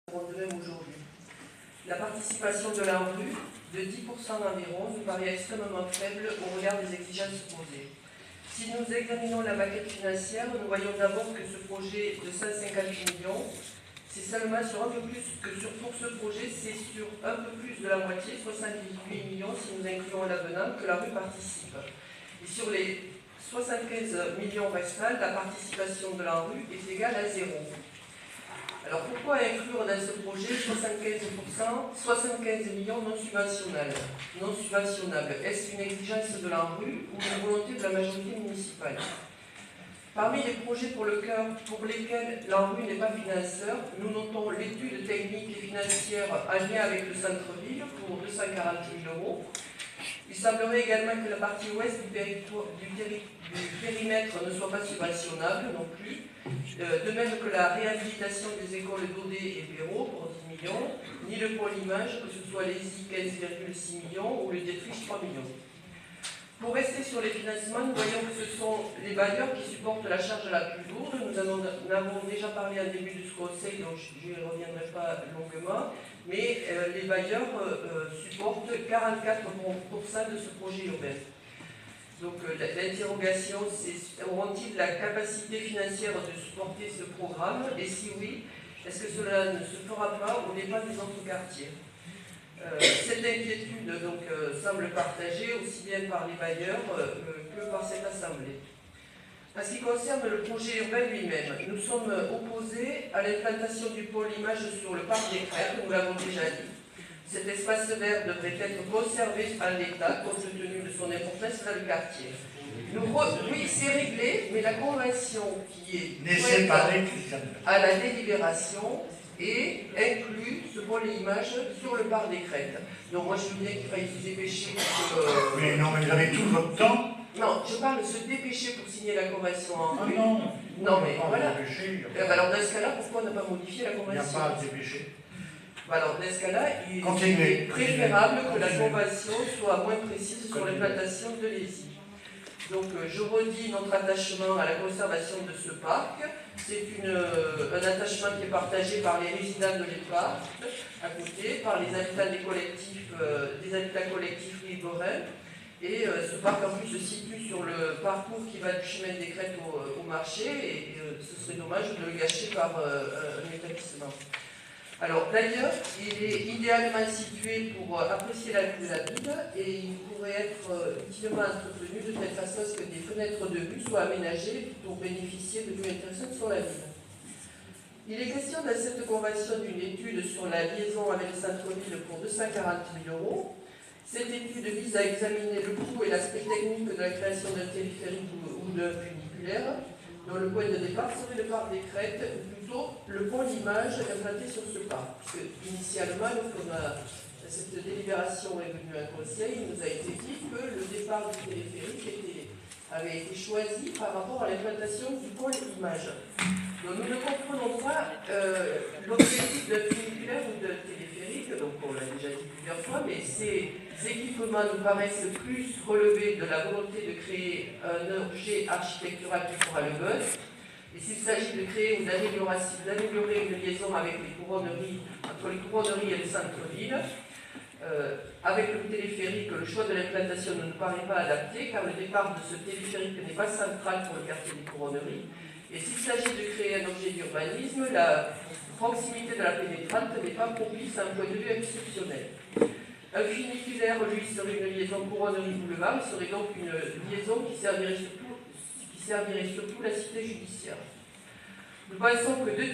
de même aujourd'hui. La participation de la rue, de 10% environ, nous paraît extrêmement faible au regard des exigences posées. Si nous examinons la maquette financière, nous voyons d'abord que ce projet de 150 millions, c'est seulement sur un peu plus que pour ce projet, c'est sur un peu plus de la moitié, 78 millions si nous incluons l'avenant, que la rue participe. Et sur les 75 millions restants, la participation de la rue est égale à 0. Alors pourquoi inclure dans ce projet 75 millions non subventionnables? Est-ce une exigence de la rue ou une volonté de la majorité municipale? Parmi les projets pour lesquels la rue n'est pas financeur, nous notons l'étude technique et financière en lien avec le centre-ville pour 240 000 euros. Il semblerait également que la partie ouest du périmètre ne soit pas subventionnable non plus, de même que la réhabilitation des écoles d'Audet et Perrault pour 10 millions, ni le pôle image, que ce soit les I 15,6 millions ou le Dietrich 3 millions. Pour rester sur les financements, nous voyons que ce sont les bailleurs qui supportent la charge la plus lourde. Nous en avons déjà parlé au début de ce conseil, donc je n'y reviendrai pas longuement, mais les bailleurs supportent 44% de ce projet urbain. Donc l'interrogation, c'est auront-ils la capacité financière de supporter ce programme? Et si oui, est-ce que cela ne se fera pas au dépend des autres quartiers? Cette inquiétude semble partagée aussi bien par les bailleurs que par cette assemblée. En ce qui concerne le projet urbain lui-même, nous sommes opposés à l'implantation du pôle image sur le parc des Crêtes, nous l'avons déjà dit. Cet espace vert devrait être conservé en l'état, compte tenu de son importance dans le quartier. Oui, c'est réglé, mais la convention qui est à la délibération et inclut ce pôle image sur le parc des Crêtes. Donc moi je veux bien qu'il faille se dépêcher pour Mais non, mais vous avez tout votre temps. Non, je parle de se dépêcher pour signer la convention en rue. Non, mais voilà. Alors dans ce cas-là, pourquoi ne pas modifier la convention? Il n'y a pas à se dépêcher. Alors dans ce cas-là, il est préférable que la convention soit moins précise sur l'implantation de l'ESI. Donc je redis notre attachement à la conservation de ce parc. C'est un attachement qui est partagé par les résidents de l'EPARC, à côté, par les habitants des habitats collectifs riverains. Et ce parc en plus se situe sur le parcours qui va du chemin des Crêtes au marché, et ce serait dommage de le gâcher par un établissement. Alors d'ailleurs, il est idéalement situé pour apprécier la vue de la ville et il pourrait être utilement entretenu de telle façon à ce que des fenêtres de vue soient aménagées pour bénéficier de vues intéressantes sur la ville. Il est question dans cette convention d'une étude sur la liaison avec le centre-ville pour 240 000 euros. Cette étude vise à examiner le coût et l'aspect technique de la création d'un téléphérique ou d'un funiculaire, dont le point de départ serait le parc des Crêtes, ou plutôt le pôle image implanté sur ce parc. Parce que, initialement, cette délibération est venue à un conseil, il nous a été dit que le départ du téléphérique avait été choisi par rapport à l'implantation du pôle image. Donc nous ne comprenons pas l'objectif d'un funiculaire ou d'un téléphérique, donc on l'a déjà dit plusieurs fois, mais ces équipements nous paraissent plus relevés de la volonté de créer un objet architectural qui fera le buzz. Et s'il s'agit de créer ou d'améliorer une liaison avec les couronneries, entre les couronneries et le centre-ville, avec le téléphérique, le choix de l'implantation ne nous paraît pas adapté, car le départ de ce téléphérique n'est pas central pour le quartier des couronneries. Et s'il s'agit de créer un objet d'urbanisme, la proximité de la pénétrante n'est pas propice à un point de vue exceptionnel. Un funiculaire, lui, serait une liaison couronnerie-boulevard, il serait donc une liaison qui servirait surtout la cité judiciaire. Nous pensons que ces deux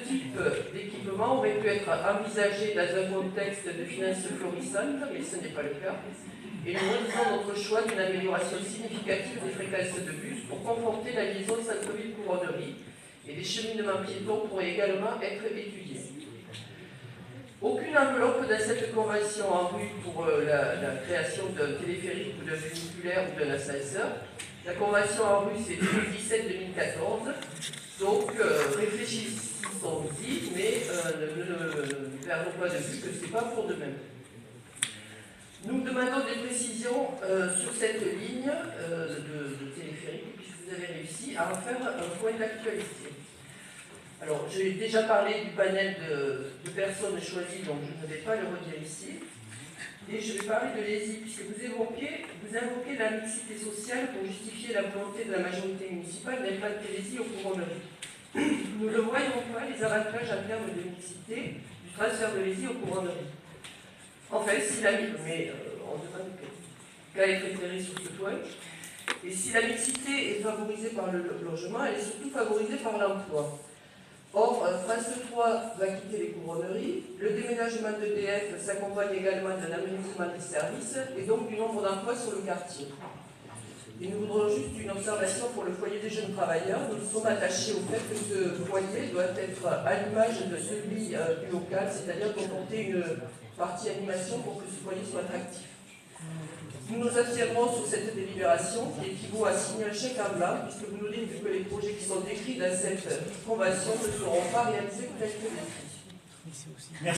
types d'équipements auraient pu être envisagés dans un contexte de finances florissantes, mais ce n'est pas le cas. Et nous redisons notre choix d'une amélioration significative des fréquences de bus pour conforter la liaison centre-ville-couronnerie, et des cheminements piétons pourraient également être étudiés. Aucune enveloppe dans cette convention en vue pour la création d'un téléphérique ou d'un funiculaire ou d'un ascenseur. La convention en vue, c'est 2017-2014. Donc, réfléchissons-y, mais ne perdons pas de vue que ce n'est pas pour demain. Nous demandons des précisions sur cette ligne de téléphérique, puisque vous avez réussi à en faire un point d'actualité. Alors, j'ai déjà parlé du panel de personnes choisies, donc je ne vais pas le redire ici. Et je vais parler de l'ESI, puisque vous invoquez la mixité sociale pour justifier la volonté de la majorité municipale d'implanter l'ESI aux couronneries. Nous ne voyons pas les avantages en termes de mixité du transfert de l'ESI aux couronneries. En fait, si la mais on demande qu'à être éclairé sur ce point. Et si la mixité est favorisée par le logement, elle est surtout favorisée par l'emploi. Or, France 3 va quitter les couronneries, le déménagement d'EDF s'accompagne également d'un amenuisement des services et donc du nombre d'emplois sur le quartier. Et nous voudrons juste une observation pour le foyer des jeunes travailleurs. Nous sommes attachés au fait que ce foyer doit être à l'image de celui du local, c'est-à-dire comporter une partie animation pour que ce foyer soit attractif. Nous nous abstiendrons sur cette délibération qui équivaut à signer un chèque en blanc, puisque vous nous dites que les projets qui sont décrits dans cette convention ne seront pas réalisés tels que décrits.